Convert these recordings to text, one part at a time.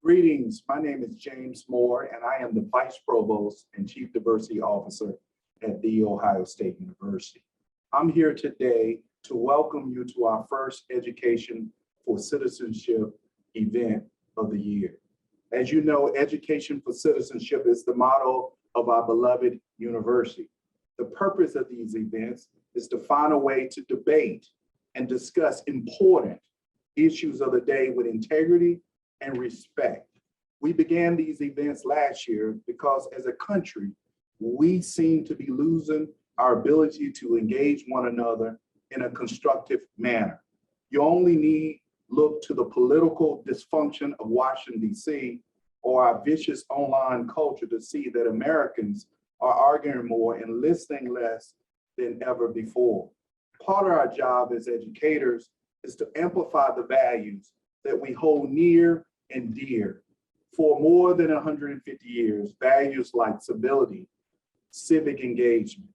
Greetings, my name is James Moore, and I am the Vice Provost and Chief Diversity Officer at The Ohio State University. I'm here today to welcome you to our first Education for Citizenship event of the year. As you know, Education for Citizenship is the motto of our beloved university. The purpose of these events is to find a way to debate and discuss important issues of the day with integrity and respect. We began these events last year because as a country, we seem to be losing our ability to engage one another in a constructive manner. You only need look to the political dysfunction of Washington, D.C., or our vicious online culture to see that Americans are arguing more and listening less than ever before. Part of our job as educators is to amplify the values that we hold near and dear. For more than 150 years, values like civility, civic engagement,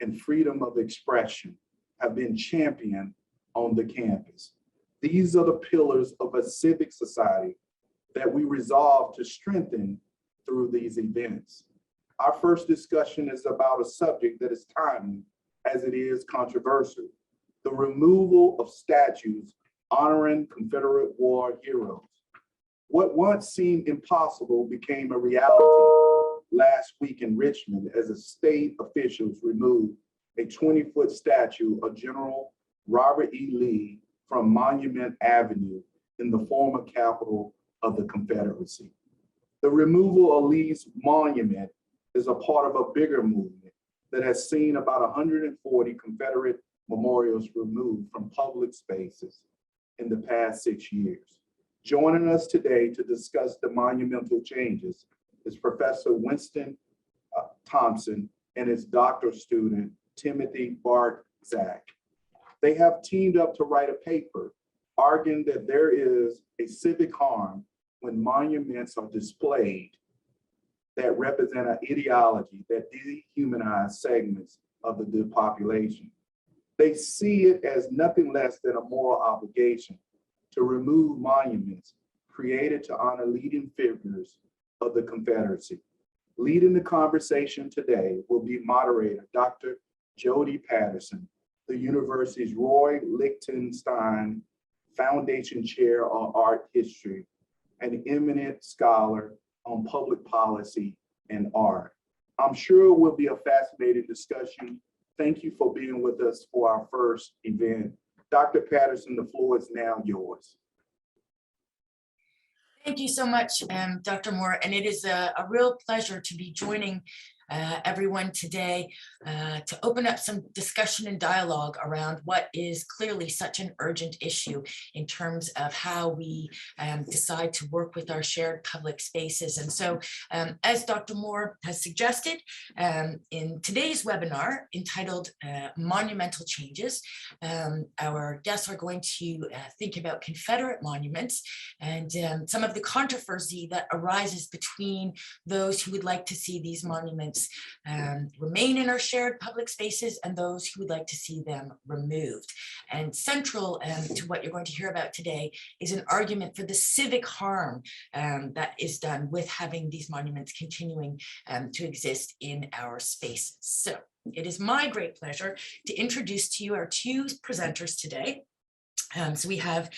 and freedom of expression have been championed on the campus. These are the pillars of a civic society that we resolve to strengthen through these events. Our first discussion is about a subject that is timely as it is controversial: the removal of statues honoring Confederate war heroes. What once seemed impossible became a reality last week in Richmond as the state officials removed a 20-foot statue of General Robert E. Lee from Monument Avenue in the former capital of the Confederacy. The removal of Lee's monument is a part of a bigger movement that has seen about 140 Confederate memorials removed from public spaces in the past 6 years. Joining us today to discuss the monumental changes is Professor Winston Thompson and his doctoral student, Timothy Barczak. They have teamed up to write a paper arguing that there is a civic harm when monuments are displayed that represent an ideology that dehumanize segments of the population. They see it as nothing less than a moral obligation to remove monuments created to honor leading figures of the Confederacy. Leading the conversation today will be moderator, Dr. Jody Patterson, the university's Roy Lichtenstein Foundation Chair on Art History, an eminent scholar on public policy and art. I'm sure it will be a fascinating discussion. Thank you for being with us for our first event. Dr. Patterson, the floor is now yours. Thank you so much, Dr. Moore, and it is a real pleasure to be joining everyone today to open up some discussion and dialogue around what is clearly such an urgent issue in terms of how we decide to work with our shared public spaces. And so, as Dr. Moore has suggested, in today's webinar entitled Monumental Changes, our guests are going to think about Confederate monuments and some of the controversy that arises between those who would like to see these monuments remain in our shared public spaces and those who would like to see them removed. And central to what you're going to hear about today is an argument for the civic harm that is done with having these monuments continuing to exist in our spaces. So it is my great pleasure to introduce to you our two presenters today. So we have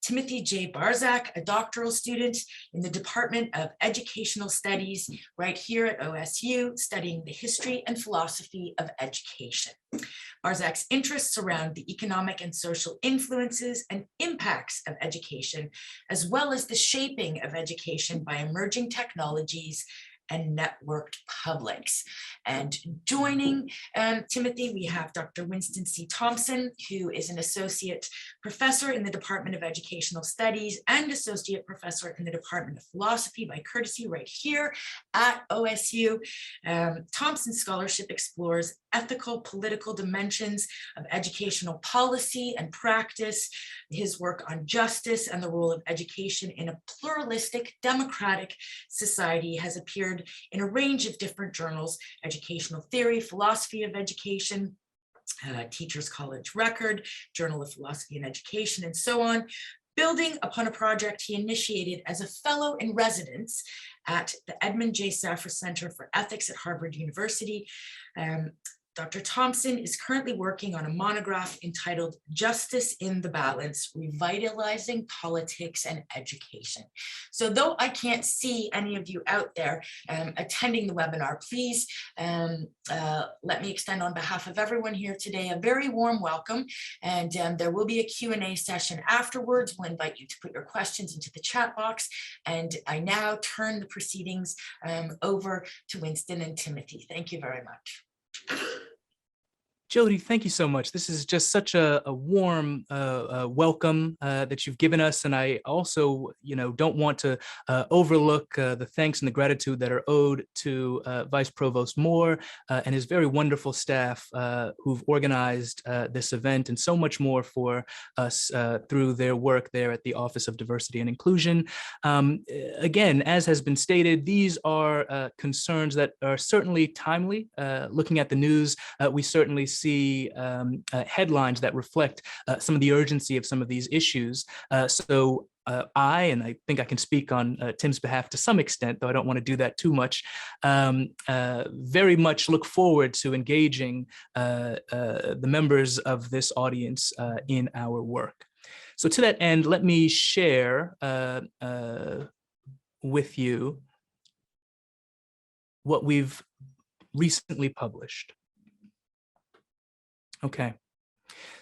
Timothy J. Barczak, a doctoral student in the Department of Educational Studies right here at OSU, studying the history and philosophy of education. Barczak's interests surround the economic and social influences and impacts of education, as well as the shaping of education by emerging technologies and networked publics. And joining Timothy, we have Dr. Winston C. Thompson, who is an associate professor in the Department of Educational Studies and associate professor in the Department of Philosophy by courtesy right here at OSU. Thompson's scholarship explores ethical, political dimensions of educational policy and practice, his work on justice and the role of education in a pluralistic, democratic society has appeared in a range of different journals: Educational Theory, Philosophy of Education, Teachers College Record, Journal of Philosophy and Education, and so on. building upon a project he initiated as a fellow in residence at the Edmund J. Safra Center for Ethics at Harvard University. Dr. Thompson is currently working on a monograph entitled Justice in the Balance, Revitalizing Politics and Education. So though I can't see any of you out there attending the webinar, please let me extend on behalf of everyone here today a very warm welcome. And there will be a Q&A session afterwards. We'll invite you to put your questions into the chat box. And I now turn the proceedings over to Winston and Timothy. Thank you very much. Jody, thank you so much. This is just such a warm welcome that you've given us. And I also, don't want to overlook the thanks and the gratitude that are owed to Vice Provost Moore and his very wonderful staff who've organized this event and so much more for us through their work there at the Office of Diversity and Inclusion. Again, as has been stated, these are concerns that are certainly timely. Looking at the news, we certainly see headlines that reflect some of the urgency of some of these issues. So I think I can speak on Tim's behalf to some extent, though I don't want to do that too much, very much look forward to engaging the members of this audience in our work. So to that end, let me share with you what we've recently published. Okay,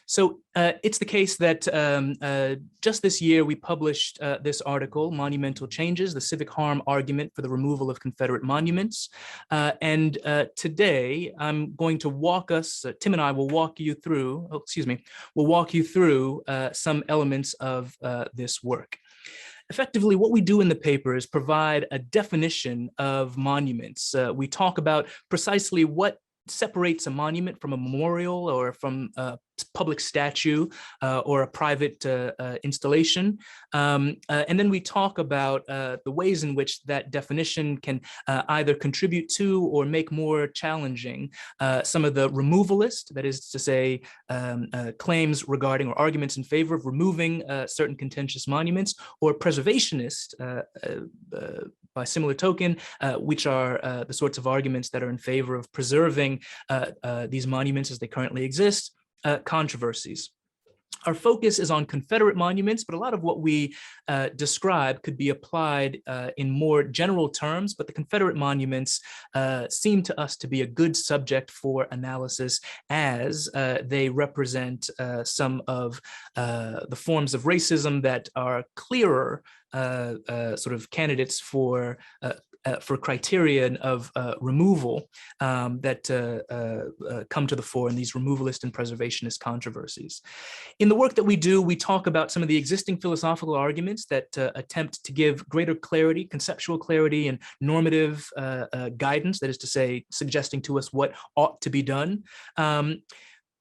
so it's the case that just this year we published this article, Monumental Changes, the Civic Harm Argument for the Removal of Confederate Monuments. And today I'm going to walk us, Tim and I will walk you through, we'll walk you through some elements of this work. Effectively, what we do in the paper is provide a definition of monuments. We talk about precisely what separates a monument from a memorial or from a public statue or a private installation. And then we talk about the ways in which that definition can either contribute to or make more challenging some of the removalist, that is to say, claims regarding or arguments in favor of removing certain contentious monuments, or preservationist, by similar token, which are the sorts of arguments that are in favor of preserving these monuments as they currently exist, controversies. Our focus is on Confederate monuments, but a lot of what we describe could be applied in more general terms, but the Confederate monuments seem to us to be a good subject for analysis as they represent some of the forms of racism that are clearer sort of candidates for criterion of removal that come to the fore in these removalist and preservationist controversies. In the work that we do, we talk about some of the existing philosophical arguments that attempt to give greater clarity, conceptual clarity, and normative guidance, that is to say, suggesting to us what ought to be done.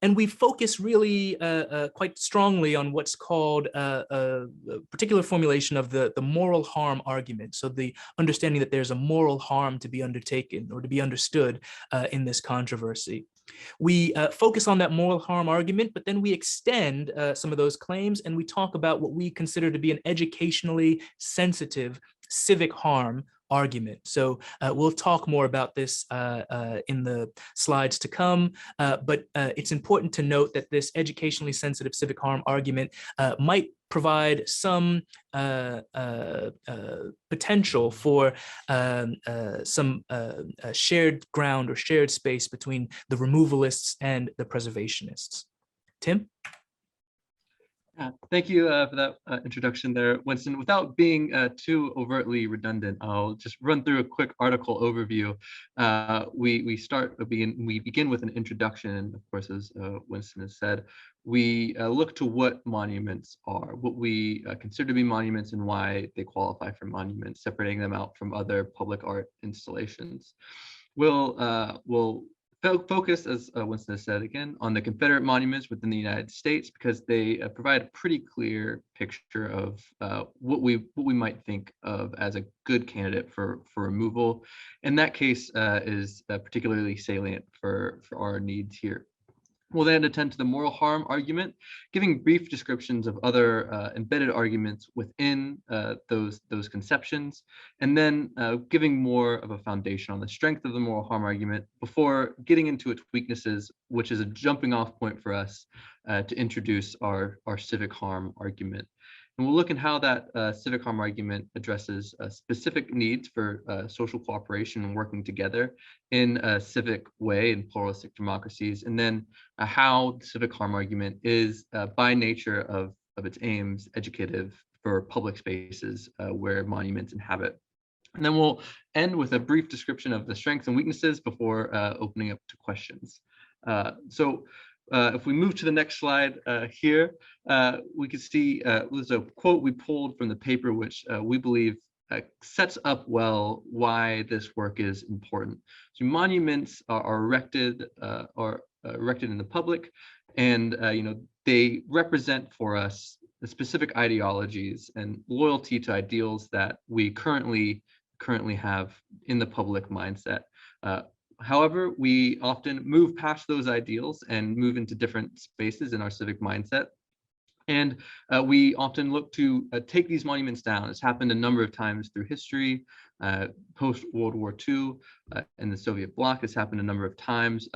And we focus really quite strongly on what's called a particular formulation of the moral harm argument. So the understanding that there's a moral harm to be undertaken or to be understood in this controversy. We focus on that moral harm argument, but then we extend some of those claims and we talk about what we consider to be an educationally sensitive civic harm argument. So we'll talk more about this in the slides to come, but it's important to note that this educationally sensitive civic harm argument might provide some potential for some shared ground or shared space between the removalists and the preservationists. Tim? Thank you for that introduction there, Winston. Without being too overtly redundant, I'll just run through a quick article overview. We begin with an introduction, of course, as Winston has said. We look to what monuments are, what we consider to be monuments and why they qualify for monuments, separating them out from other public art installations. We'll focus, as Winston has said again, on the Confederate monuments within the United States because they provide a pretty clear picture of what we might think of as a good candidate for removal. And that case is particularly salient for our needs here. We'll then attend to the moral harm argument, giving brief descriptions of other embedded arguments within those conceptions, and then giving more of a foundation on the strength of the moral harm argument before getting into its weaknesses, which is a jumping off point for us to introduce our civic harm argument. And we'll look at how that civic harm argument addresses specific needs for social cooperation and working together in a civic way in pluralistic democracies, and then how the civic harm argument is by nature of its aims educative for public spaces where monuments inhabit. And then we'll end with a brief description of the strengths and weaknesses before opening up to questions. If we move to the next slide here, we can see there's a quote we pulled from the paper, which we believe sets up well why this work is important. So monuments are erected in the public, and they represent for us the specific ideologies and loyalty to ideals that we currently have in the public mindset. However, we often move past those ideals and move into different spaces in our civic mindset. And we often look to take these monuments down. It's happened a number of times through history, post-World War II in the Soviet bloc. It's happened a number of times.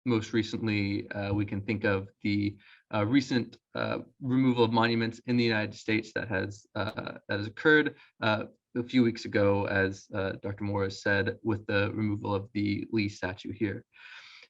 Most recently, we can think of the recent removal of monuments in the United States that has occurred a few weeks ago, as Dr. Morris said, with the removal of the Lee statue here.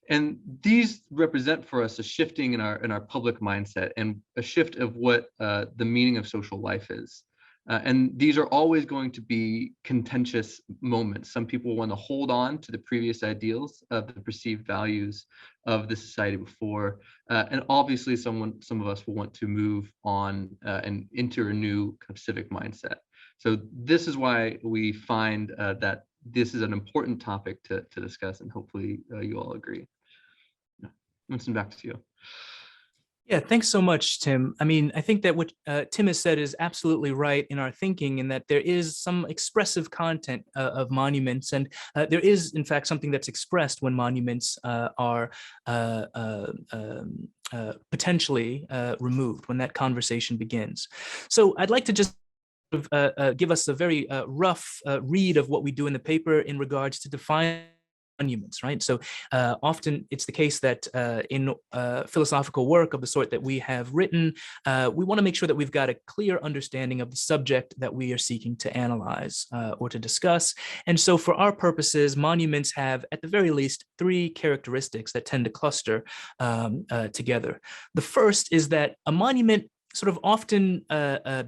And these represent for us a shifting in our public mindset and a shift of what the meaning of social life is. And these are always going to be contentious moments. Some people want to hold on to the previous ideals of the perceived values of the society before. And obviously some of us will want to move on and enter a new kind of civic mindset. So this is why we find that this is an important topic to discuss, and hopefully you all agree. Winston, back to you. Yeah, thanks so much, Tim. I mean, I think that what Tim has said is absolutely right in our thinking, in that there is some expressive content of monuments, and there is, in fact, something that's expressed when monuments are potentially removed, when that conversation begins. So I'd like to just give us a very rough read of what we do in the paper in regards to define monuments, right? So often it's the case that in philosophical work of the sort that we have written, we want to make sure that we've got a clear understanding of the subject that we are seeking to analyze or to discuss. And so for our purposes, monuments have, at the very least, three characteristics that tend to cluster together. The first is that a monument sort of often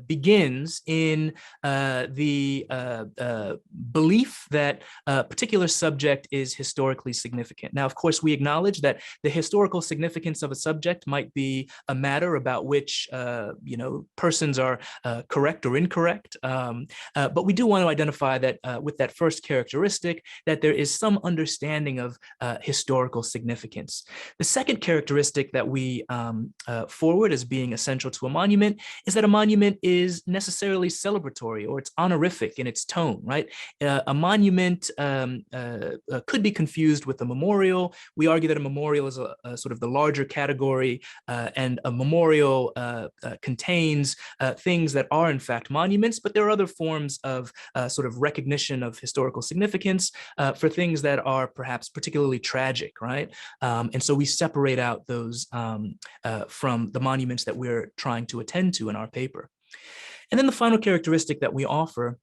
begins in the belief that a particular subject is historically significant. Now, of course, we acknowledge that the historical significance of a subject might be a matter about which persons are correct or incorrect. But we do want to identify that with that first characteristic, that there is some understanding of historical significance. The second characteristic that we forward as being essential to a monument is that a monument is necessarily celebratory, or it's honorific in its tone, right? A monument could be confused with a memorial. We argue that a memorial is a sort of the larger category, and a memorial contains things that are in fact monuments, but there are other forms of sort of recognition of historical significance for things that are perhaps particularly tragic, right? And so we separate out those from the monuments that we're trying to attend to in our paper. And then the final characteristic that we offer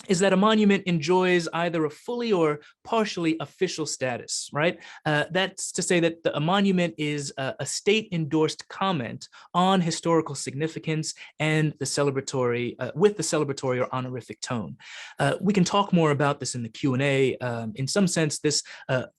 is that a monument enjoys either a fully or partially official status, right? That's to say that a monument is a state-endorsed comment on historical significance and the celebratory, with the celebratory or honorific tone. We can talk more about this in the Q&A. In some sense, this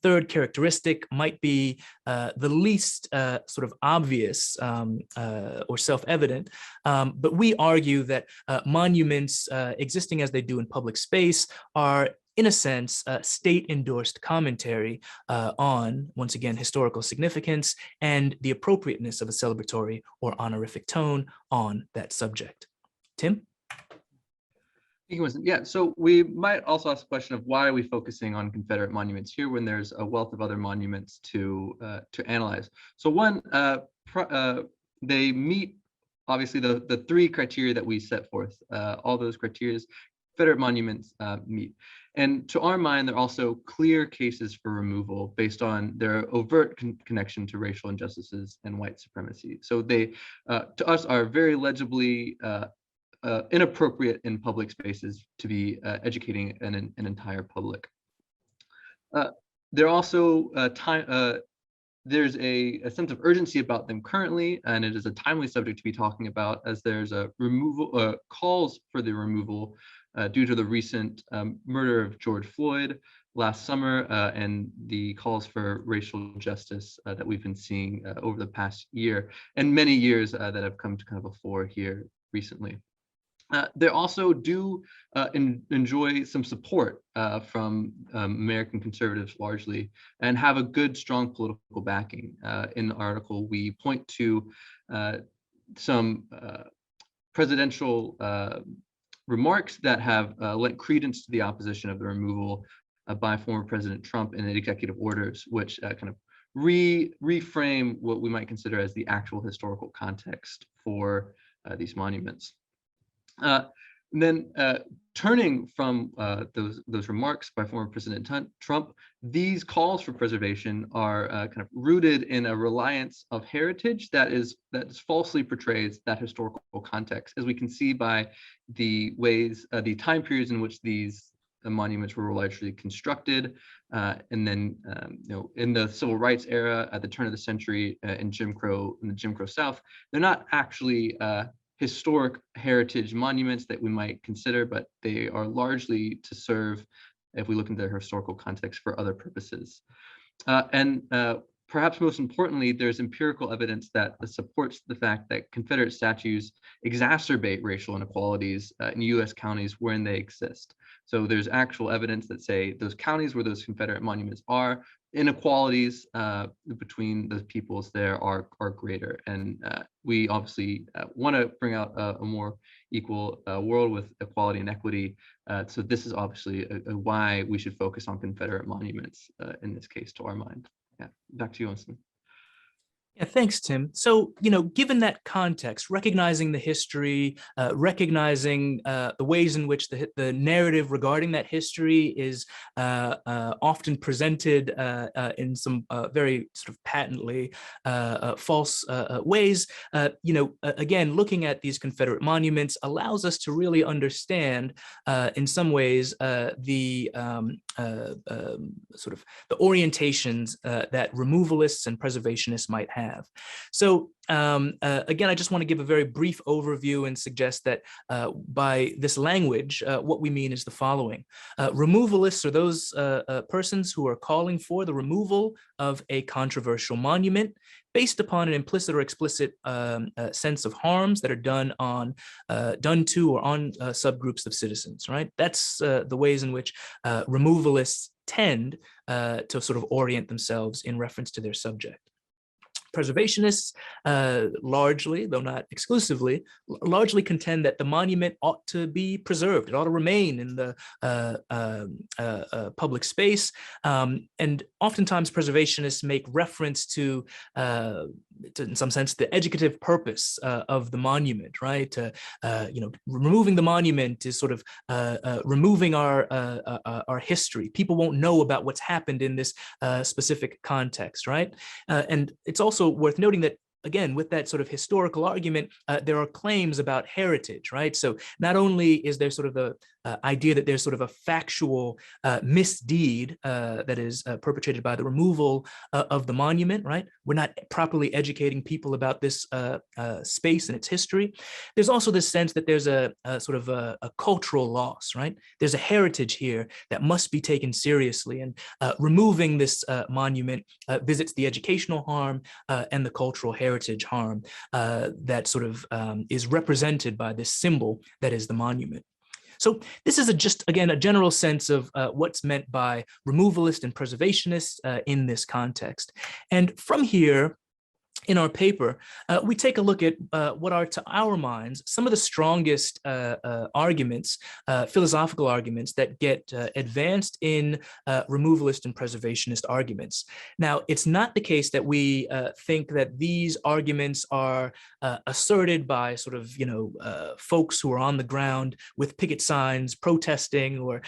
third characteristic might be the least sort of obvious or self-evident, but we argue that monuments existing as they do in public space are, in a sense, state-endorsed commentary on, once again, historical significance and the appropriateness of a celebratory or honorific tone on that subject. Tim? Thank you, Winston. Yeah, so we might also ask the question of why are we focusing on Confederate monuments here when there's a wealth of other monuments to analyze. So one, they meet obviously the three criteria that we set forth. All those criteria Confederate monuments meet. And to our mind, there are also clear cases for removal based on their overt connection to racial injustices and white supremacy. So they, to us, are very legibly inappropriate in public spaces to be educating an entire public. They're also there's a sense of urgency about them currently, and it is a timely subject to be talking about as there's a removal calls for the removal due to the recent murder of George Floyd last summer and the calls for racial justice that we've been seeing over the past year and many years that have come to kind of a fore here recently. They also do enjoy some support from American conservatives largely and have a good, strong political backing. In the article, we point to some presidential remarks that have lent credence to the opposition of the removal by former President Trump in executive orders, which kind of reframe what we might consider as the actual historical context for these monuments. And then turning from those remarks by former President Trump, these calls for preservation are kind of rooted in a reliance of heritage that falsely portrays that historical context, as we can see by the ways, the time periods in which these monuments were largely constructed, and then in the civil rights era, at the turn of the century, in the Jim Crow South, they're not actually historic heritage monuments that we might consider, but they are largely to serve, if we look into their historical context, for other purposes. And perhaps most importantly, there's empirical evidence that supports the fact that Confederate statues exacerbate racial inequalities in US counties wherein they exist. So there's actual evidence that say those counties where those Confederate monuments are, inequalities between the peoples there are greater. And we obviously want to bring out a more equal world with equality and equity. So this is obviously why we should focus on Confederate monuments in this case, to our mind. Yeah, back to you, Winston. Yeah, thanks, Tim. So, given that context, recognizing the history, recognizing the ways in which the narrative regarding that history is often presented in some very sort of patently false ways, again, looking at these Confederate monuments allows us to really understand, in some ways, the sort of the orientations that removalists and preservationists might have. So again, I just want to give a very brief overview and suggest that by this language, what we mean is the following. Removalists are those persons who are calling for the removal of a controversial monument based upon an implicit or explicit sense of harms that are done to or on subgroups of citizens, right? That's the ways in which removalists tend to sort of orient themselves in reference to their subject. Preservationists largely, though not exclusively, largely contend that the monument ought to be preserved. It ought to remain in the public space. And oftentimes preservationists make reference to in some sense, the educative purpose of the monument, right? Removing the monument is sort of removing our history. People won't know about what's happened in this specific context, right? And it's also worth noting that, again, with that sort of historical argument, there are claims about heritage, right? So not only is there sort of the idea that there's sort of a factual misdeed that is perpetrated by the removal of the monument, right? We're not properly educating people about this space and its history. There's also this sense that there's a sort of a cultural loss, right? There's a heritage here that must be taken seriously, and removing this monument visits the educational harm and the cultural heritage harm that sort of is represented by this symbol that is the monument. So this is just, again, a general sense of what's meant by removalist and preservationist in this context. And from here, in our paper, we take a look at what are, to our minds, some of the strongest arguments, philosophical arguments that get advanced in removalist and preservationist arguments. Now, it's not the case that we think that these arguments are asserted by sort of, folks who are on the ground with picket signs, protesting, or,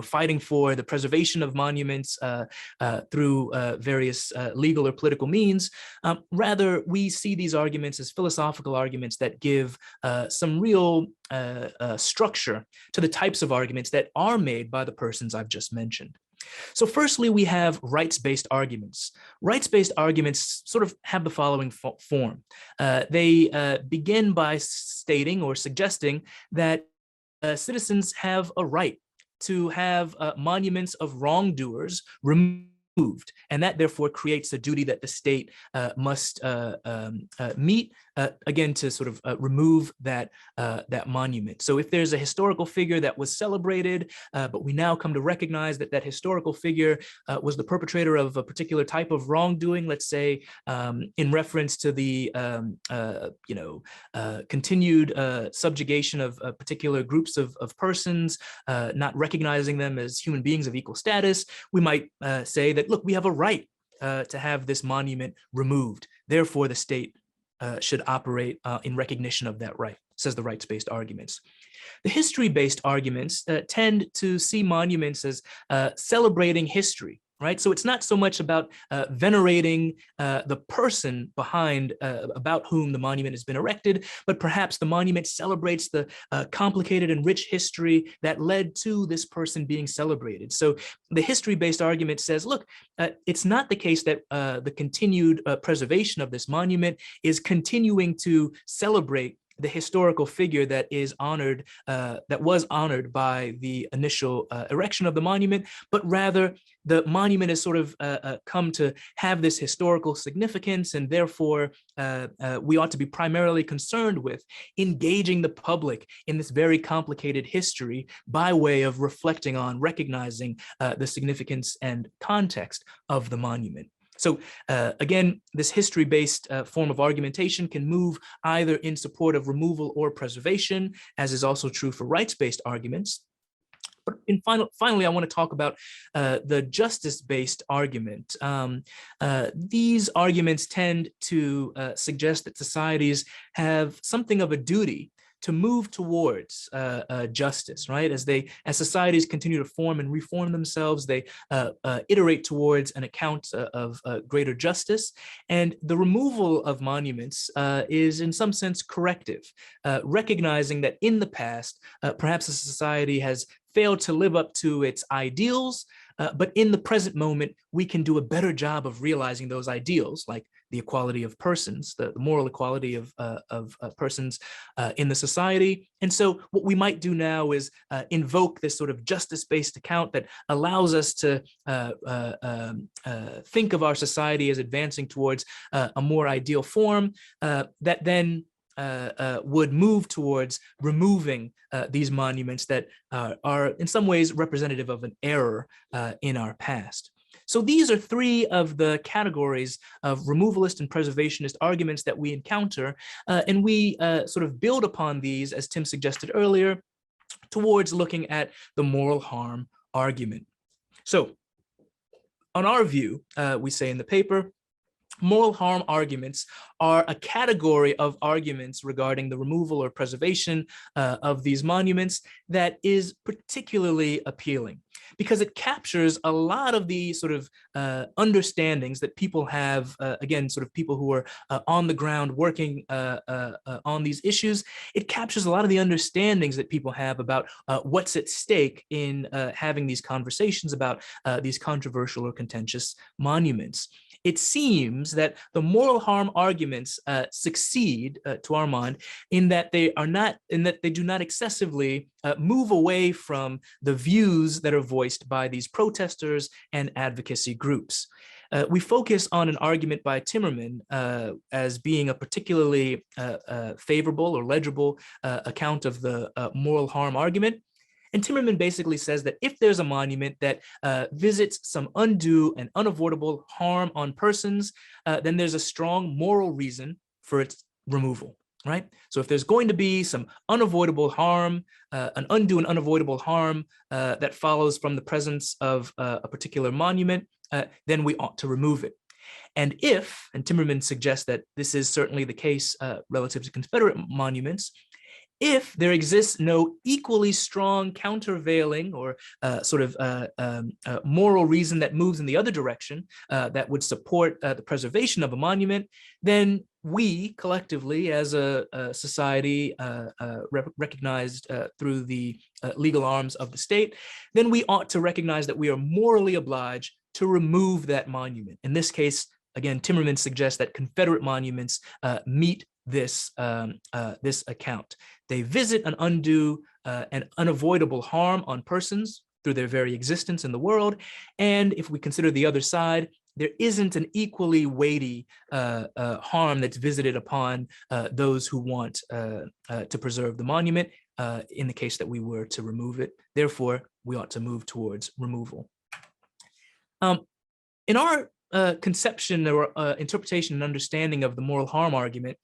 fighting for the preservation of monuments through various legal or political means. Rather, we see these arguments as philosophical arguments that give some real structure to the types of arguments that are made by the persons I've just mentioned. So firstly, we have rights-based arguments. Rights-based arguments sort of have the following form. They begin by stating or suggesting that citizens have a right to have monuments of wrongdoers removed, and that therefore creates a duty that the state must meet, again, to sort of remove that monument. So if there's a historical figure that was celebrated, but we now come to recognize that that historical figure was the perpetrator of a particular type of wrongdoing, let's say in reference to the continued subjugation of particular groups of persons, not recognizing them as human beings of equal status, we might say that, look, we have a right to have this monument removed. Therefore, the state should operate in recognition of that right, says the rights-based arguments. The history-based arguments tend to see monuments as celebrating history, right? So it's not so much about venerating the person behind about whom the monument has been erected, but perhaps the monument celebrates the complicated and rich history that led to this person being celebrated. So the history-based argument says, look, it's not the case that the continued preservation of this monument is continuing to celebrate the historical figure that is honored, that was honored by the initial erection of the monument, but rather the monument has sort of come to have this historical significance, and therefore we ought to be primarily concerned with engaging the public in this very complicated history by way of reflecting on, recognizing the significance and context of the monument. So again, this history-based form of argumentation can move either in support of removal or preservation, as is also true for rights-based arguments. But finally, I want to talk about the justice-based argument. These arguments tend to suggest that societies have something of a duty to move towards justice, right? As societies continue to form and reform themselves, they iterate towards an account of greater justice. And the removal of monuments is in some sense corrective, recognizing that in the past, perhaps a society has failed to live up to its ideals, but in the present moment, we can do a better job of realizing those ideals, like the equality of persons, the moral equality of persons in the society. And so what we might do now is invoke this sort of justice-based account that allows us to think of our society as advancing towards a more ideal form that then would move towards removing these monuments that are in some ways representative of an error in our past. So these are three of the categories of removalist and preservationist arguments that we encounter, and we sort of build upon these, as Tim suggested earlier, towards looking at the moral harm argument. So on our view, we say in the paper, moral harm arguments are a category of arguments regarding the removal or preservation of these monuments that is particularly appealing because it captures a lot of the sort of understandings that people have, again, sort of people who are on the ground working on these issues. It captures a lot of the understandings that people have about what's at stake in having these conversations about these controversial or contentious monuments. It seems that the moral harm arguments succeed, to our mind, in that they do not excessively move away from the views that are voiced by these protesters and advocacy groups. We focus on an argument by Timmerman as being a particularly favorable or legible account of the moral harm argument. And Timmerman basically says that if there's a monument that visits some undue and unavoidable harm on persons, then there's a strong moral reason for its removal, right? So if there's going to be some unavoidable harm, an undue and unavoidable harm that follows from the presence of a particular monument, then we ought to remove it. And if, and Timmerman suggests that this is certainly the case relative to Confederate monuments, if there exists no equally strong countervailing or moral reason that moves in the other direction that would support the preservation of a monument, then we collectively as a society recognized through the legal arms of the state, then we ought to recognize that we are morally obliged to remove that monument. In this case, again, Timmerman suggests that Confederate monuments meet this account. They visit an undue and unavoidable harm on persons through their very existence in the world. And if we consider the other side, there isn't an equally weighty harm that's visited upon those who want to preserve the monument in the case that we were to remove it. Therefore, we ought to move towards removal. In our conception or interpretation and understanding of the moral harm argument,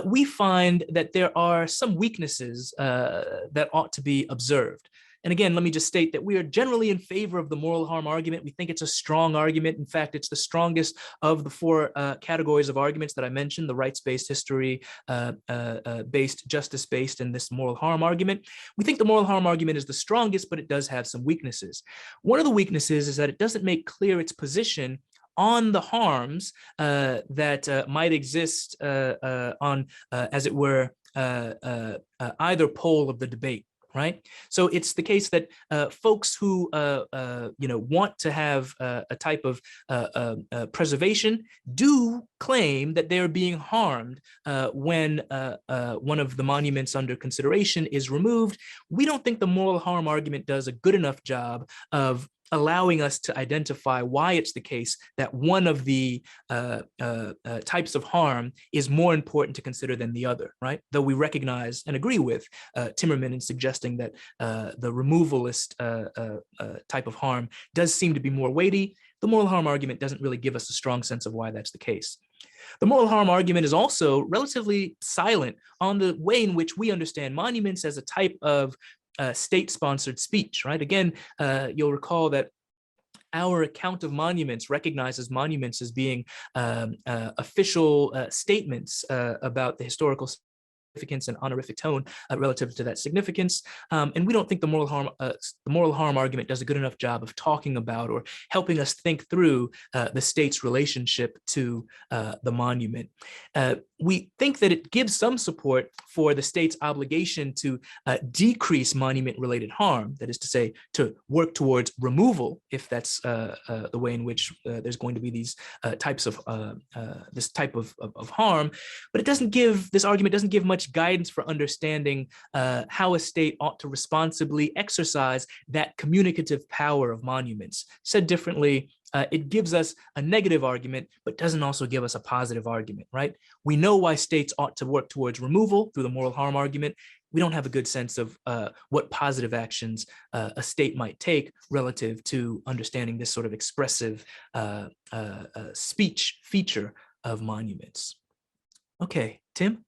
we find that there are some weaknesses that ought to be observed. And again, let me just state that we are generally in favor of the moral harm argument. We think it's a strong argument. In fact, it's the strongest of the four categories of arguments that I mentioned: the rights-based, history-based, justice-based, and this moral harm argument. We think the moral harm argument is the strongest, but it does have some weaknesses. One of the weaknesses is that it doesn't make clear its position on the harms that might exist on, as it were, either pole of the debate. Right. So it's the case that folks who want to have a type of preservation do claim that they're being harmed when one of the monuments under consideration is removed. We don't think the moral harm argument does a good enough job of allowing us to identify why it's the case that one of the types of harm is more important to consider than the other, right? Though we recognize and agree with Timmerman in suggesting that the removalist type of harm does seem to be more weighty, the moral harm argument doesn't really give us a strong sense of why that's the case. The moral harm argument is also relatively silent on the way in which we understand monuments as a type of state-sponsored speech, right? Again, you'll recall that our account of monuments recognizes monuments as being official statements about the historical significance and honorific tone relative to that significance. And we don't think the moral harm argument does a good enough job of talking about or helping us think through the state's relationship to the monument. We think that it gives some support for the state's obligation to decrease monument-related harm, that is to say, to work towards removal, if that's the way in which there's going to be these types of this type of harm. But it doesn't give, this argument doesn't give much guidance for understanding how a state ought to responsibly exercise that communicative power of monuments. Said differently, it gives us a negative argument, but doesn't also give us a positive argument, right? We know why states ought to work towards removal through the moral harm argument. We don't have a good sense of what positive actions a state might take relative to understanding this sort of expressive speech feature of monuments. Okay, Tim?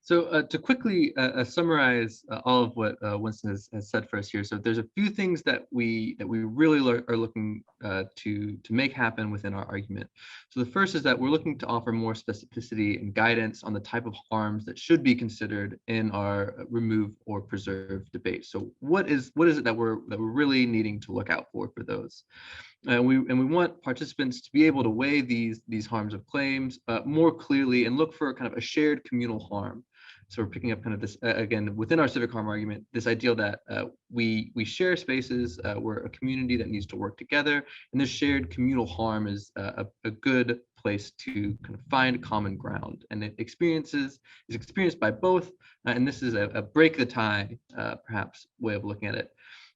So to quickly summarize all of what Winston has said for us here, so there's a few things that we really are looking to make happen within our argument. So the first is that we're looking to offer more specificity and guidance on the type of harms that should be considered in our remove or preserve debate. So what is it that we're really needing to look out for those? And we want participants to be able to weigh these harms of claims more clearly and look for kind of a shared communal harm. So we're picking up kind of this, again, within our civic harm argument, this idea that we share spaces, we're a community that needs to work together, and this shared communal harm is a good place to kind of find common ground. And it is experienced by both, and this is a break the tie, perhaps, way of looking at it.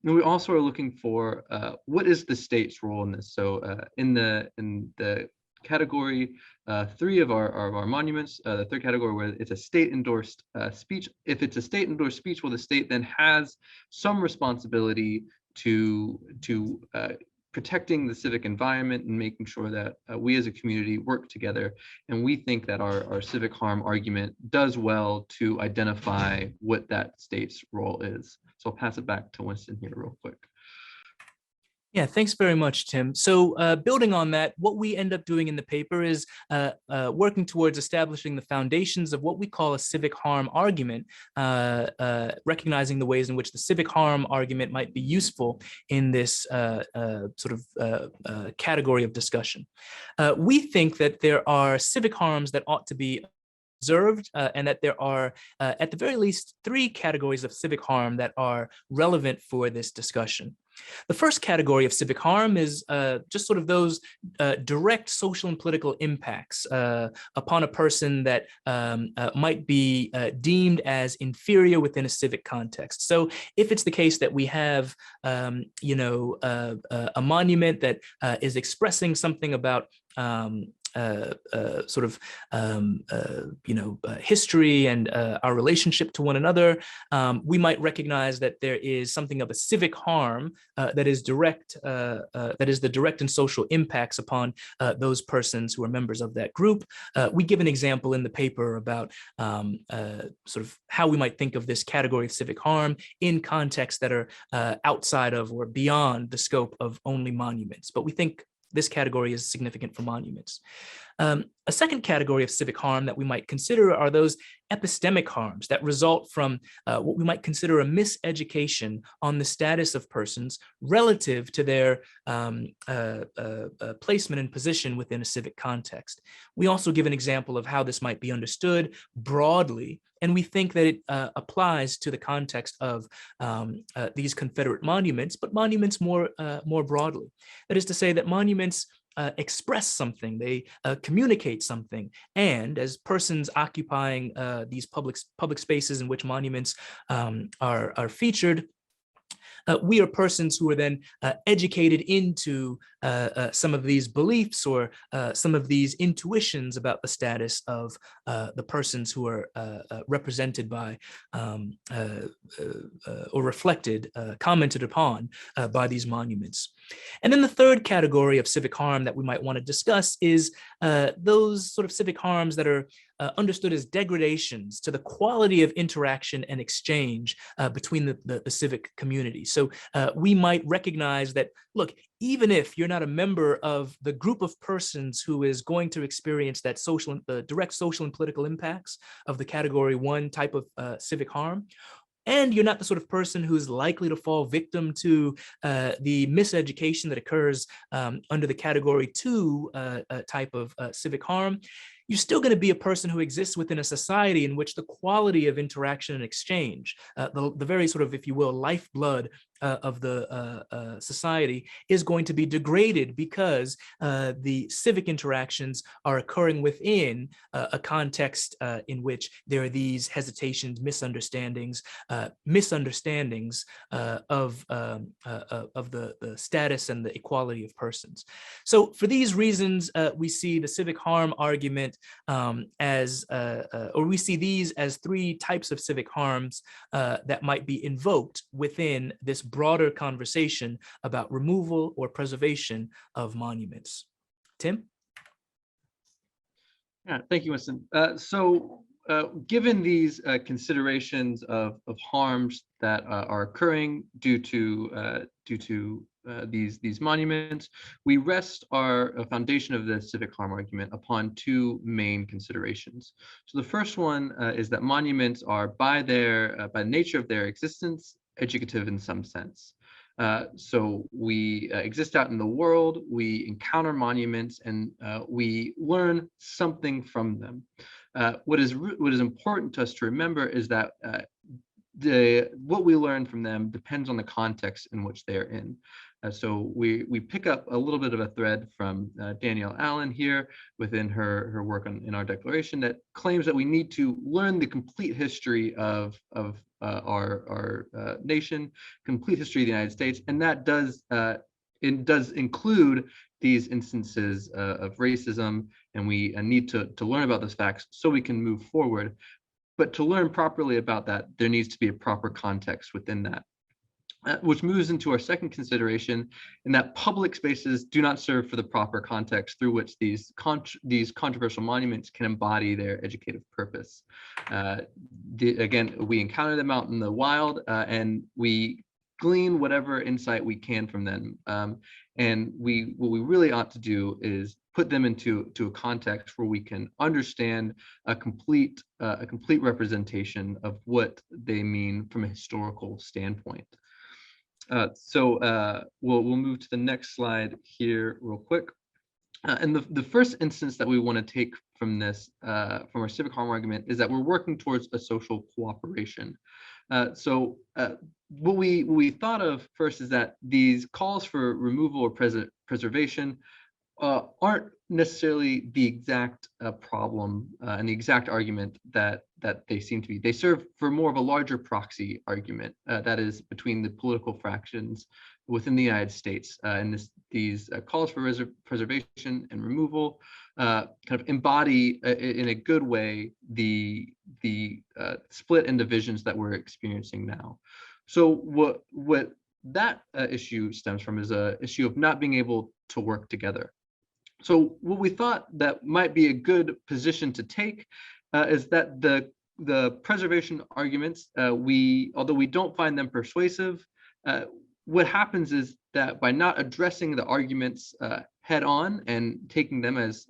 And we also are looking for what is the state's role in this? So in the category 3 of our monuments, the third category where it's a state endorsed speech. If it's a state endorsed speech, well, the state then has some responsibility to protecting the civic environment and making sure that we as a community work together. And we think that our civic harm argument does well to identify what that state's role is. So I'll pass it back to Winston here real quick. Yeah, thanks very much, Tim. So building on that, what we end up doing in the paper is working towards establishing the foundations of what we call a civic harm argument, recognizing the ways in which the civic harm argument might be useful in this category of discussion. We think that there are civic harms that ought to be observed, and that there are, at the very least, 3 categories of civic harm that are relevant for this discussion. The first category of civic harm is just sort of those direct social and political impacts upon a person that might be deemed as inferior within a civic context. So if it's the case that we have, a monument that is expressing something about history and our relationship to one another, we might recognize that there is something of a civic harm that is direct, that is the direct and social impacts upon those persons who are members of that group. We give an example in the paper about sort of how we might think of this category of civic harm in contexts that are outside of or beyond the scope of only monuments. But we think this category is significant for monuments. A second category of civic harm that we might consider are those epistemic harms that result from what we might consider a miseducation on the status of persons relative to their placement and position within a civic context. We also give an example of how this might be understood broadly, and we think that it applies to the context of these Confederate monuments, but monuments more broadly. That is to say that monuments express something, they communicate something, and as persons occupying these public spaces in which monuments are featured, we are persons who are then educated into some of these beliefs or some of these intuitions about the status of the persons who are represented by or reflected, commented upon by these monuments. And then the third category of civic harm that we might want to discuss is those sort of civic harms that are understood as degradations to the quality of interaction and exchange between the civic community. So we might recognize that, look, even if you're not a member of the group of persons who is going to experience that the direct social and political impacts of the category 1 type of civic harm, and you're not the sort of person who's likely to fall victim to the miseducation that occurs under the category 2 type of civic harm, you're still going to be a person who exists within a society in which the quality of interaction and exchange, the very sort of, if you will, lifeblood of the society is going to be degraded because the civic interactions are occurring within a context in which there are these hesitations, misunderstandings of the status and the equality of persons. So for these reasons, we see the civic harm argument we see these as 3 types of civic harms that might be invoked within this broader conversation about removal or preservation of monuments. Tim? Yeah, thank you, Winston. Given these considerations of harms that are occurring due to these monuments, we rest our foundation of the civic harm argument upon 2 main considerations. So the first one is that monuments are by nature of their existence educative in some sense. So we exist out in the world, we encounter monuments, and we learn something from them. What is important to us to remember is that what we learn from them depends on the context in which they're in. So we pick up a little bit of a thread from Danielle Allen here within her work in our declaration that claims that we need to learn the complete history of our nation, complete history of the United States, and that does it does include these instances of racism, and we need to learn about those facts so we can move forward. But to learn properly about that, there needs to be a proper context within that. Which moves into our second consideration, in that public spaces do not serve for the proper context through which these controversial monuments can embody their educative purpose. Again, we encounter them out in the wild, and we glean whatever insight we can from them. And what we really ought to do is put them into a context where we can understand a complete representation of what they mean from a historical standpoint. We'll move to the next slide here real quick. And the first instance that we want to take from this, from our civic harm argument, is that we're working towards a social cooperation. What we thought of first is that these calls for removal or preservation aren't necessarily the exact problem and the exact argument that they seem to be. They serve for more of a larger proxy argument that is between the political fractions within the United States, and these calls for preservation and removal kind of embody in a good way the split and divisions that we're experiencing now. So what that issue stems from is an issue of not being able to work together. So what we thought that might be a good position to take is that the preservation arguments, although we don't find them persuasive, what happens is that by not addressing the arguments head on and taking them as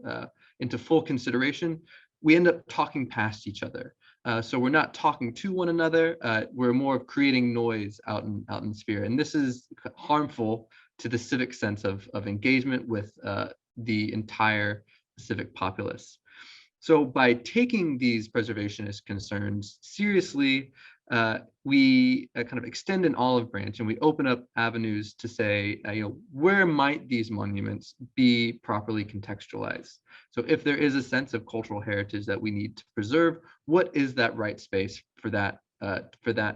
into full consideration, we end up talking past each other. So we're not talking to one another. We're more of creating noise out in the sphere, and this is harmful to the civic sense of engagement with the entire civic populace. So by taking these preservationist concerns seriously, we kind of extend an olive branch and we open up avenues to say, where might these monuments be properly contextualized? So if there is a sense of cultural heritage that we need to preserve, what is that right space for that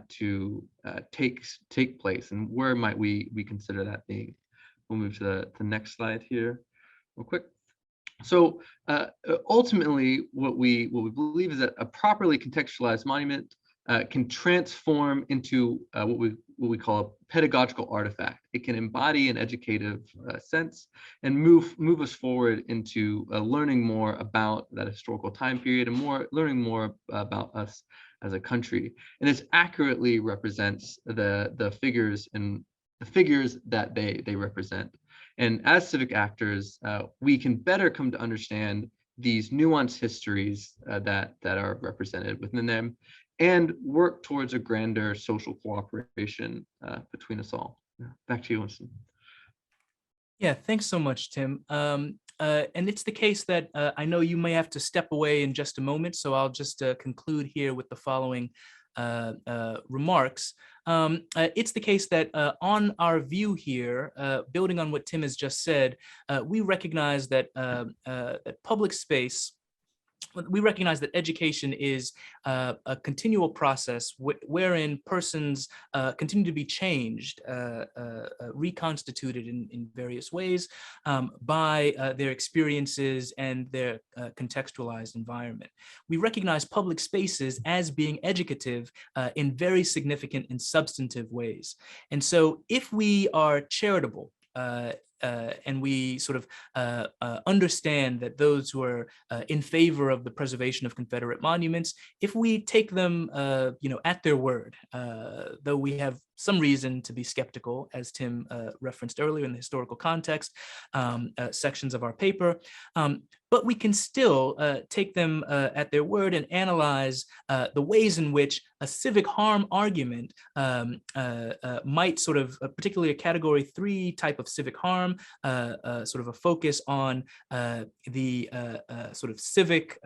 to take place, and where might we consider that being? We'll move to the next slide here real quick. So ultimately, what we believe is that a properly contextualized monument can transform into what we call a pedagogical artifact. It can embody an educative sense and move us forward into learning more about that historical time period and learning more about us as a country. And this accurately represents the figures and the figures that they represent. And as civic actors, we can better come to understand these nuanced histories that are represented within them, and work towards a grander social cooperation between us all. Back to you, Winston. Yeah, thanks so much, Tim. And it's the case that I know you may have to step away in just a moment, so I'll just conclude here with the following remarks. It's the case that on our view here, building on what Tim has just said, we recognize that public space, we recognize that education is a continual process wherein persons continue to be changed, reconstituted in various ways by their experiences and their contextualized environment. We recognize public spaces as being educative in very significant and substantive ways. And so if we are charitable, and we sort of understand that those who are in favor of the preservation of Confederate monuments, if we take them, at their word, though we have some reason to be skeptical, as Tim referenced earlier in the historical context sections of our paper, but we can still take them at their word and analyze the ways in which a civic harm argument might sort of, particularly a category 3 type of civic harm, sort of a focus on the sort of civic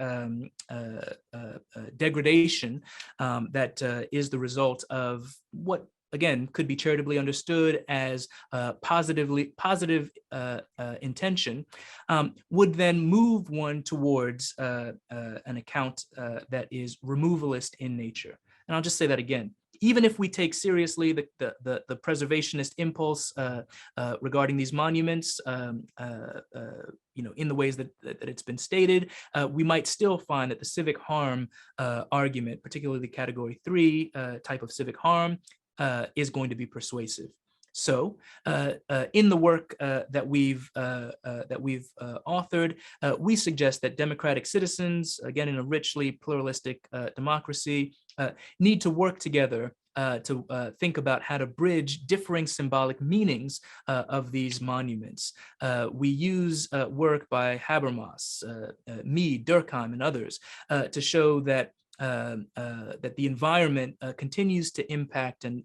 degradation that is the result of what, again, could be charitably understood as positive intention, would then move one towards an account that is removalist in nature. And I'll just say that again. even if we take seriously the preservationist impulse regarding these monuments, in the ways that it's been stated, we might still find that the civic harm argument, particularly the category 3 type of civic harm, is going to be persuasive. So in the work that we've authored, we suggest that democratic citizens, again, in a richly pluralistic democracy, need to work together to think about how to bridge differing symbolic meanings of these monuments. We use work by Habermas, Mead, Durkheim, and others to show that that the environment continues to impact and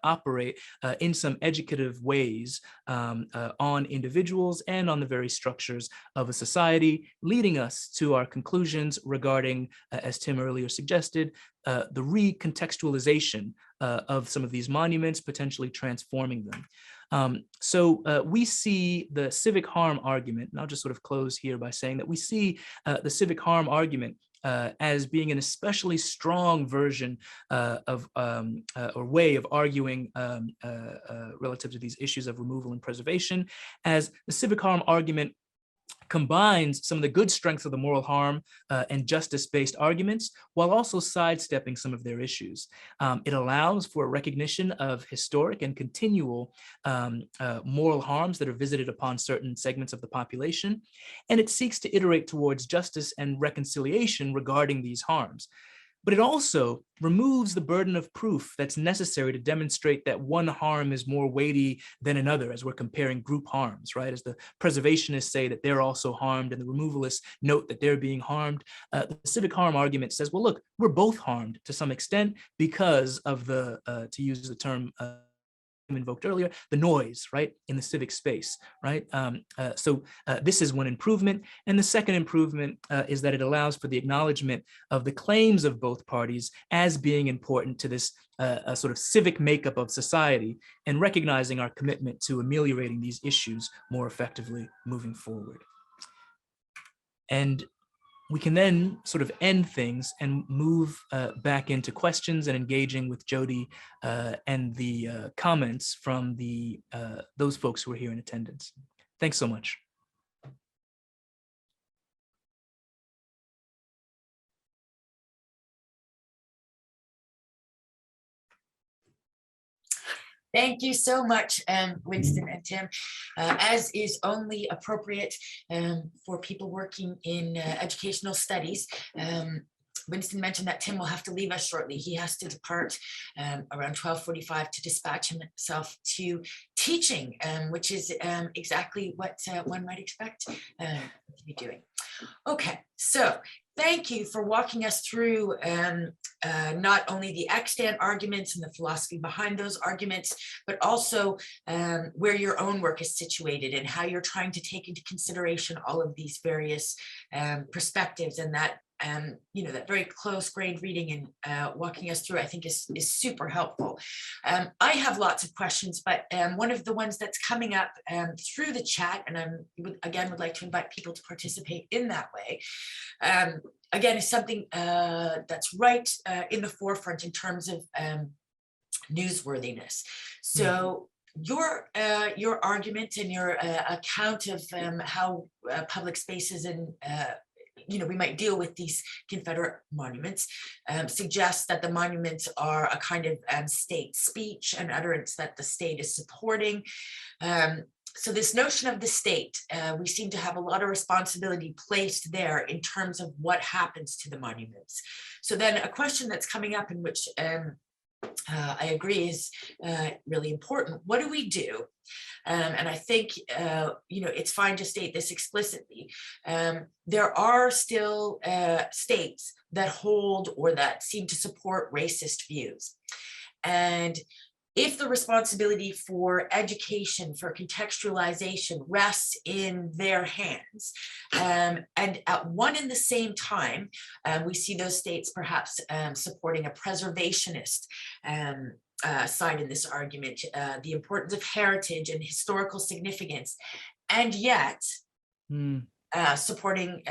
operate in some educative ways on individuals and on the very structures of a society, leading us to our conclusions regarding, as Tim earlier suggested, the recontextualization of some of these monuments, potentially transforming them. So we see the civic harm argument, and I'll just sort of close here by saying that we see the civic harm argument as being an especially strong version or way of arguing relative to these issues of removal and preservation, as the civic harm argument combines some of the good strengths of the moral harm and justice-based arguments, while also sidestepping some of their issues. It allows for a recognition of historic and continual moral harms that are visited upon certain segments of the population, and it seeks to iterate towards justice and reconciliation regarding these harms. But it also removes the burden of proof that's necessary to demonstrate that one harm is more weighty than another, as we're comparing group harms, right? As the preservationists say that they're also harmed and the removalists note that they're being harmed. The civic harm argument says, well, look, we're both harmed to some extent because of the, to use the term invoked earlier, the noise, right, in the civic space, right? So this is one improvement. And the second improvement is that it allows for the acknowledgement of the claims of both parties as being important to this sort of civic makeup of society, and recognizing our commitment to ameliorating these issues more effectively moving forward. And we can then sort of end things and move back into questions and engaging with Jody and the comments from those folks who are here in attendance. Thanks so much. Thank you so much, Winston and Tim. As is only appropriate for people working in educational studies, Winston mentioned that Tim will have to leave us shortly. He has to depart around 12:45 to dispatch himself to teaching, which is exactly what one might expect to be doing. Okay, so thank you for walking us through not only the extant arguments and the philosophy behind those arguments, but also where your own work is situated and how you're trying to take into consideration all of these various perspectives, and that that very close grade reading and walking us through, I think is super helpful. I have lots of questions, but one of the ones that's coming up through the chat, and I would like to invite people to participate in that way, again, is something that's right in the forefront in terms of newsworthiness. So your argument and your account of how public spaces and we might deal with these Confederate monuments, suggests that the monuments are a kind of state speech and utterance that the state is supporting. So this notion of the state, we seem to have a lot of responsibility placed there in terms of what happens to the monuments. So then a question that's coming up, in which I agree is really important. What do we do? And I think, it's fine to state this explicitly. There are still states that hold or that seem to support racist views. And if the responsibility for education, for contextualization rests in their hands, and at one and the same time, we see those states perhaps supporting a preservationist side in this argument, the importance of heritage and historical significance, and yet supporting,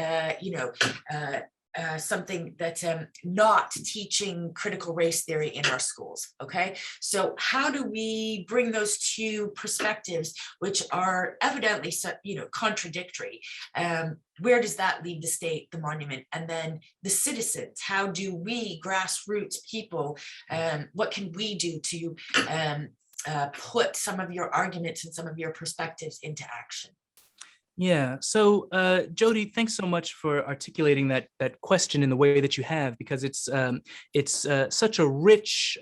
something that's not teaching critical race theory in our schools, okay? So how do we bring those two perspectives, which are evidently contradictory? Where does that leave the state, the monument, and then the citizens? How do we, grassroots people, what can we do to put some of your arguments and some of your perspectives into action? Yeah. So, Jody, thanks so much for articulating that question in the way that you have, because it's such a rich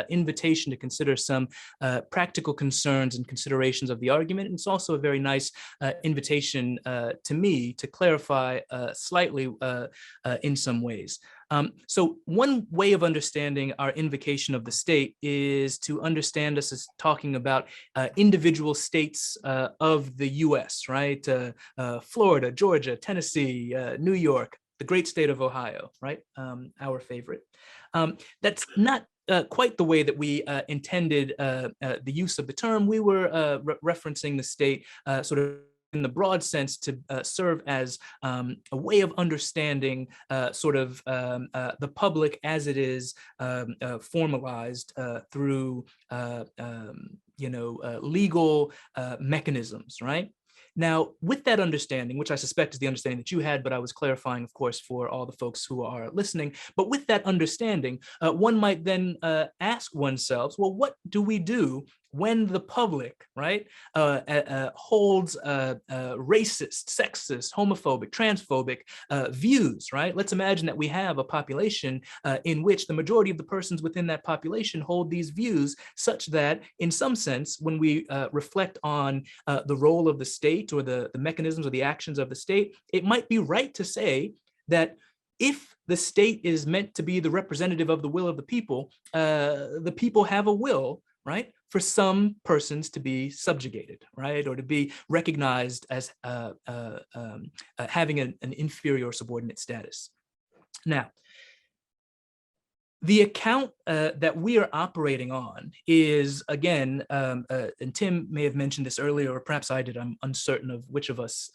invitation to consider some practical concerns and considerations of the argument. And it's also a very nice invitation to me to clarify slightly in some ways. So one way of understanding our invocation of the state is to understand us as talking about individual states of the US, right? Florida, Georgia, Tennessee, New York, the great state of Ohio, right? Our favorite. That's not quite the way that we intended the use of the term. We were referencing the state sort of in the broad sense to serve as a way of understanding the public as it is formalized through legal mechanisms, right? Now, with that understanding, which I suspect is the understanding that you had, but I was clarifying, of course, for all the folks who are listening, but with that understanding, one might then ask oneself, well, what do we do when the public, right, holds racist, sexist, homophobic, transphobic views, right? Let's imagine that we have a population in which the majority of the persons within that population hold these views, such that in some sense, when we reflect on the role of the state or the mechanisms or the actions of the state, it might be right to say that if the state is meant to be the representative of the will of the people have a will, right, for some persons to be subjugated, right, or to be recognized as having an inferior or subordinate status. Now, the account that we are operating on is, again, and Tim may have mentioned this earlier, or perhaps I did, I'm uncertain of which of us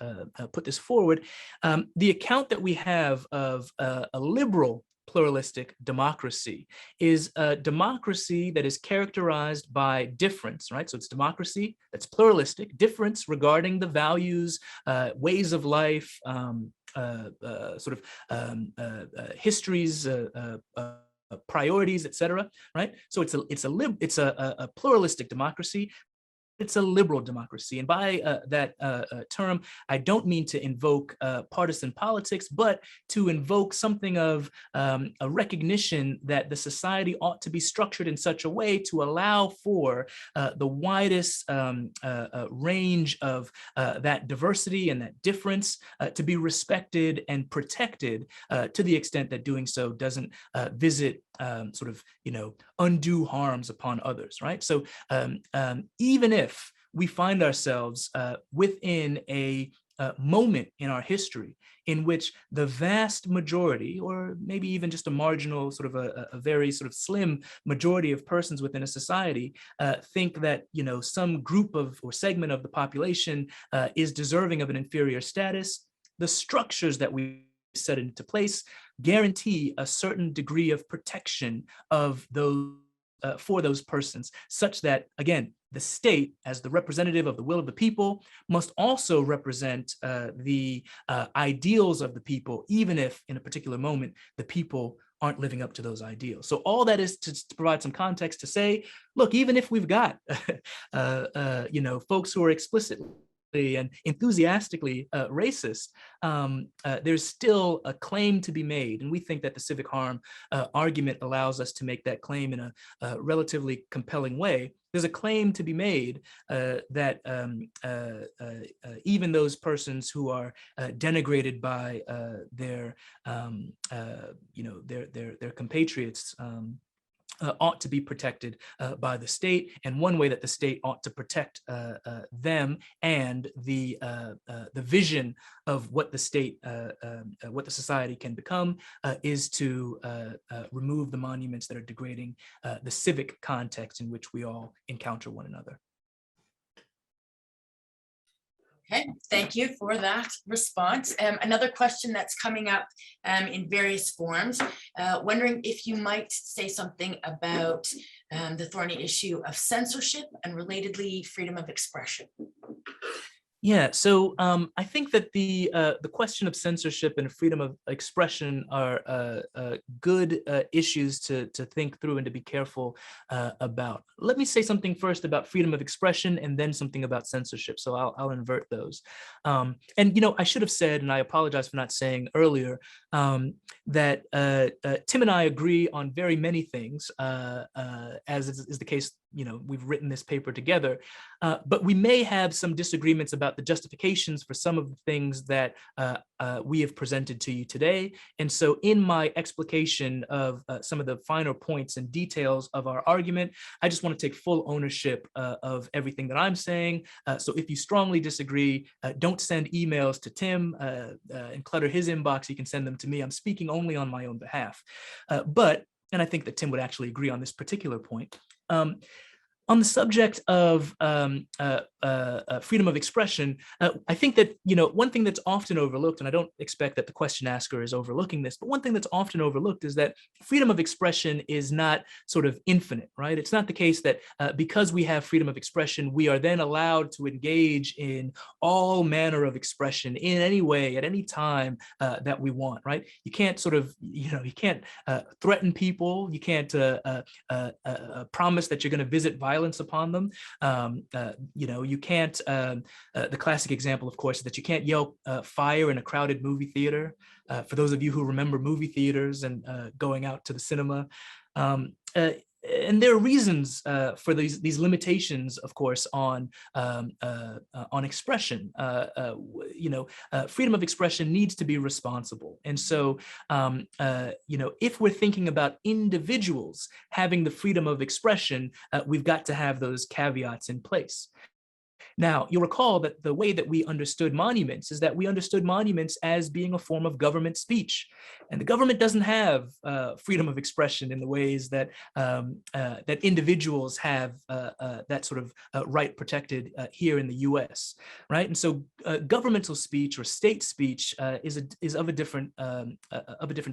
put this forward. The account that we have of a liberal pluralistic democracy is a democracy that is characterized by difference, right? So it's democracy that's pluralistic, difference regarding the values, ways of life, histories, priorities, etc. Right? So it's a pluralistic democracy. It's a liberal democracy. And by that term, I don't mean to invoke partisan politics, but to invoke something of a recognition that the society ought to be structured in such a way to allow for the widest range of that diversity and that difference to be respected and protected to the extent that doing so doesn't visit undue harms upon others, right? So even if we find ourselves within a moment in our history in which the vast majority, or maybe even just a marginal a very slim majority of persons within a society think that, some group of or segment of the population is deserving of an inferior status, the structures that we set into place guarantee a certain degree of protection of those for those persons, such that, again, the state, as the representative of the will of the people, must also represent the ideals of the people, even if in a particular moment the people aren't living up to those ideals. So all that is to provide some context to say, look, even if we've got folks who are explicitly and enthusiastically racist, there's still a claim to be made. And we think that the civic harm argument allows us to make that claim in a relatively compelling way. There's a claim to be made that even those persons who are denigrated by their compatriots ought to be protected by the state, and one way that the state ought to protect them and the vision of what the state, what the society can become, is to remove the monuments that are degrading the civic context in which we all encounter one another. Okay, thank you for that response. Another question that's coming up in various forms, wondering if you might say something about the thorny issue of censorship and relatedly freedom of expression. Yeah, so I think that the question of censorship and freedom of expression are good issues to think through and to be careful about. Let me say something first about freedom of expression and then something about censorship. So I'll invert those. And I should have said, and I apologize for not saying earlier, that Tim and I agree on very many things, as is the case. We've written this paper together, but we may have some disagreements about the justifications for some of the things that we have presented to you today. And so in my explication of some of the finer points and details of our argument, I just want to take full ownership of everything that I'm saying. So if you strongly disagree, don't send emails to Tim and clutter his inbox. You can send them to me. I'm speaking only on my own behalf. And I think that Tim would actually agree on this particular point. On the subject of freedom of expression, I think that, one thing that's often overlooked, and I don't expect that the question asker is overlooking this, but one thing that's often overlooked is that freedom of expression is not sort of infinite, right? It's not the case that because we have freedom of expression, we are then allowed to engage in all manner of expression in any way, at any time that we want, right? You can't sort of, you can't threaten people. You can't promise that you're going to visit violence upon them. You can't, the classic example, of course, is that you can't yell fire in a crowded movie theater. For those of you who remember movie theaters and going out to the cinema. And there are reasons for these limitations, of course, on expression. Freedom of expression needs to be responsible. And so, if we're thinking about individuals having the freedom of expression, we've got to have those caveats in place. Now, you'll recall that the way that we understood monuments is that we understood monuments as being a form of government speech. And the government doesn't have freedom of expression in the ways that that individuals have that sort of right protected here in the US, right? And so governmental speech or state speech is of a different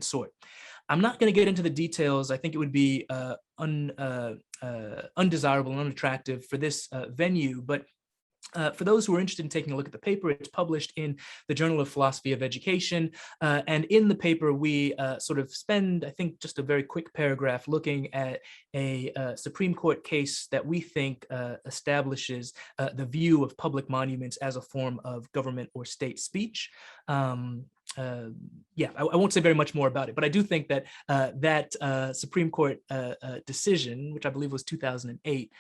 sort. I'm not going to get into the details. I think it would be undesirable and unattractive for this venue, but for those who are interested in taking a look at the paper, it's published in the Journal of Philosophy of Education. And in the paper, we sort of spend, I think, just a very quick paragraph looking at a Supreme Court case that we think establishes the view of public monuments as a form of government or state speech. I won't say very much more about it, but I do think that that Supreme Court decision, which I believe was 2008,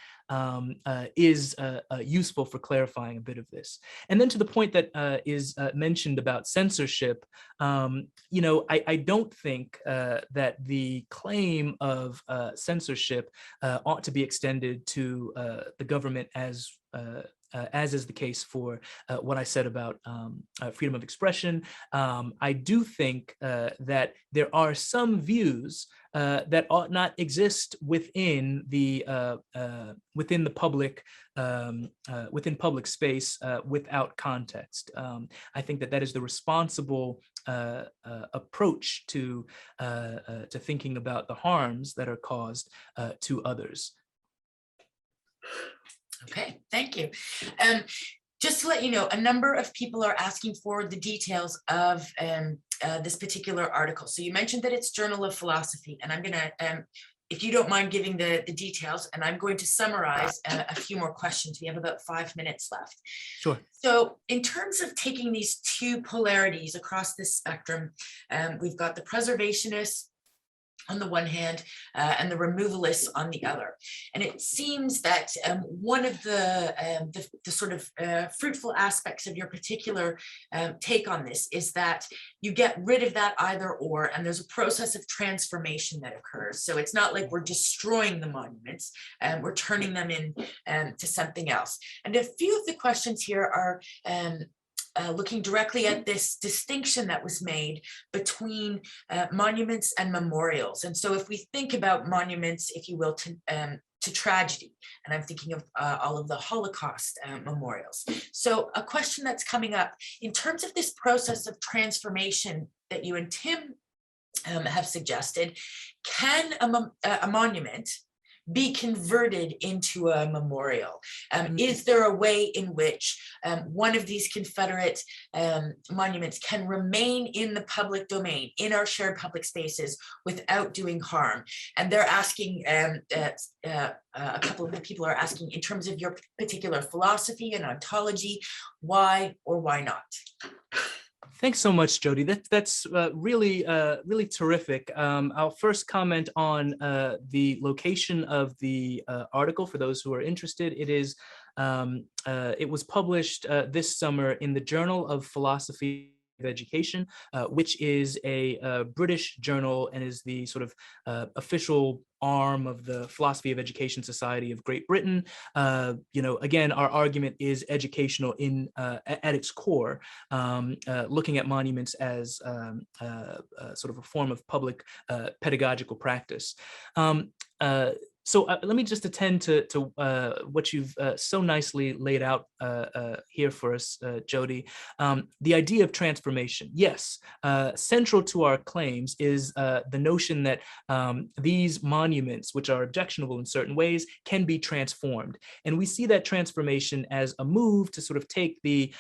is useful for clarifying a bit of this. And then to the point that is mentioned about censorship, I don't think that the claim of censorship ought to be extended to the government as is the case for what I said about freedom of expression. I do think that there are some views that ought not exist within the public within public space without context. I think that is the responsible approach to thinking about the harms that are caused to others. Okay, thank you. Just to let you know, a number of people are asking for the details of this particular article. So you mentioned that it's Journal of Philosophy, and I'm going to, if you don't mind giving the details, and I'm going to summarize a few more questions. We have about 5 minutes left. Sure. So in terms of taking these two polarities across this spectrum, we've got the preservationists on the one hand, and the removalists on the other. And it seems that one of the sort of fruitful aspects of your particular take on this is that you get rid of that either or, and there's a process of transformation that occurs. So it's not like we're destroying the monuments, and we're turning them in to something else. And a few of the questions here are looking directly at this distinction that was made between monuments and memorials. And so if we think about monuments, if you will, to to tragedy. And I'm thinking of all of the Holocaust memorials. So a question that's coming up in terms of this process of transformation that you and Tim have suggested, can a monument be converted into a memorial? Is there a way in which one of these Confederate monuments can remain in the public domain, in our shared public spaces, without doing harm? And they're asking, a couple of the people are asking, in terms of your particular philosophy and ontology, why or why not? Thanks so much, Jody. That's really terrific. I'll first comment on the location of the article for those who are interested. It was published this summer in the Journal of Philosophy of Education, which is a British journal and is the sort of official arm of the Philosophy of Education Society of Great Britain. Again, our argument is educational at its core, looking at monuments as sort of a form of public pedagogical practice. So let me just attend to what you've so nicely laid out here for us, Jody. The idea of transformation. Yes, central to our claims is the notion that these monuments, which are objectionable in certain ways, can be transformed. And we see that transformation as a move to sort of take the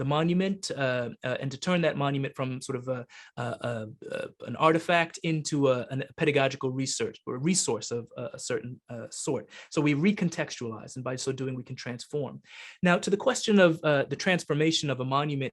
monument and to turn that monument from sort of an artifact into a pedagogical research or a resource of a certain sort. So we recontextualize, and by so doing, we can transform. Now, to the question of the transformation of a monument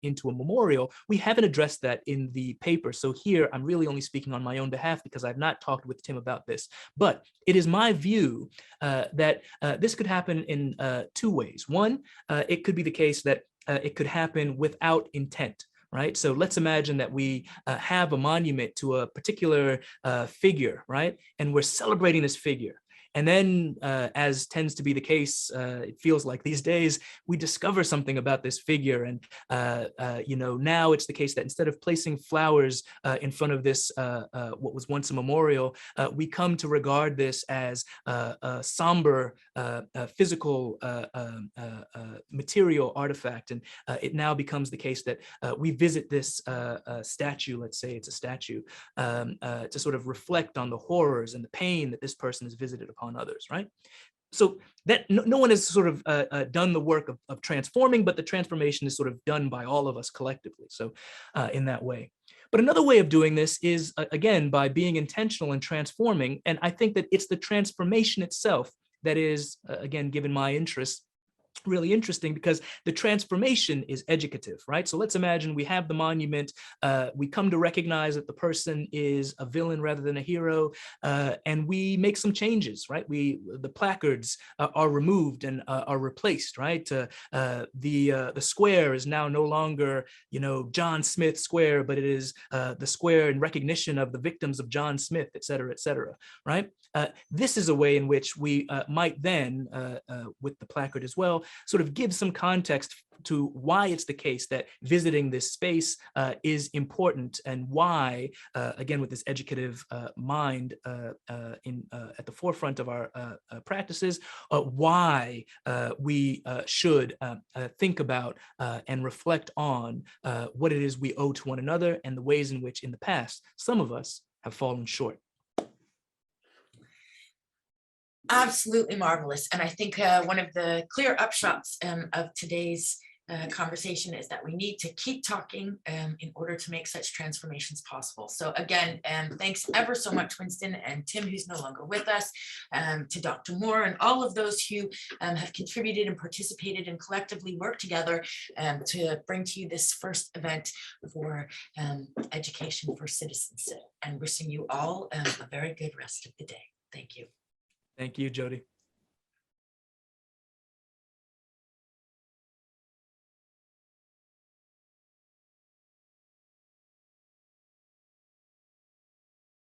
into a memorial, we haven't addressed that in the paper. So here, I'm really only speaking on my own behalf because I've not talked with Tim about this. But it is my view that this could happen in two ways. One, it could be the case that it could happen without intent. Right. So let's imagine that we have a monument to a particular figure, right? And we're celebrating this figure. And then, as tends to be the case, it feels like these days, we discover something about this figure. And, now it's the case that instead of placing flowers in front of this, what was once a memorial, we come to regard this as a somber, physical, material artifact. And it now becomes the case that we visit this statue, let's say it's a statue, to sort of reflect on the horrors and the pain that this person has visited upon others, right? So that no one has sort of done the work of transforming, but the transformation is sort of done by all of us collectively. So in that way. But another way of doing this is, again, by being intentional and transforming. And I think that it's the transformation itself that is, again, given my interest, really interesting, because the transformation is educative, right? So let's imagine we have the monument, we come to recognize that the person is a villain rather than a hero, and we make some changes, right? The placards are removed and are replaced, right? The square is now no longer, John Smith Square, but it is the square in recognition of the victims of John Smith, et cetera, right? This is a way in which we might then, with the placard as well, sort of give some context to why it's the case that visiting this space is important, and why, again, with this educative mind at the forefront of our practices, why we should think about and reflect on what it is we owe to one another, and the ways in which in the past some of us have fallen short. Absolutely marvelous. And I think one of the clear upshots of today's conversation is that we need to keep talking in order to make such transformations possible. So again, thanks ever so much, Winston and Tim, who's no longer with us, to Dr. Moore and all of those who have contributed and participated and collectively worked together to bring to you this first event for education for citizenship, and wishing you all a very good rest of the day. Thank you. Thank you, Jody.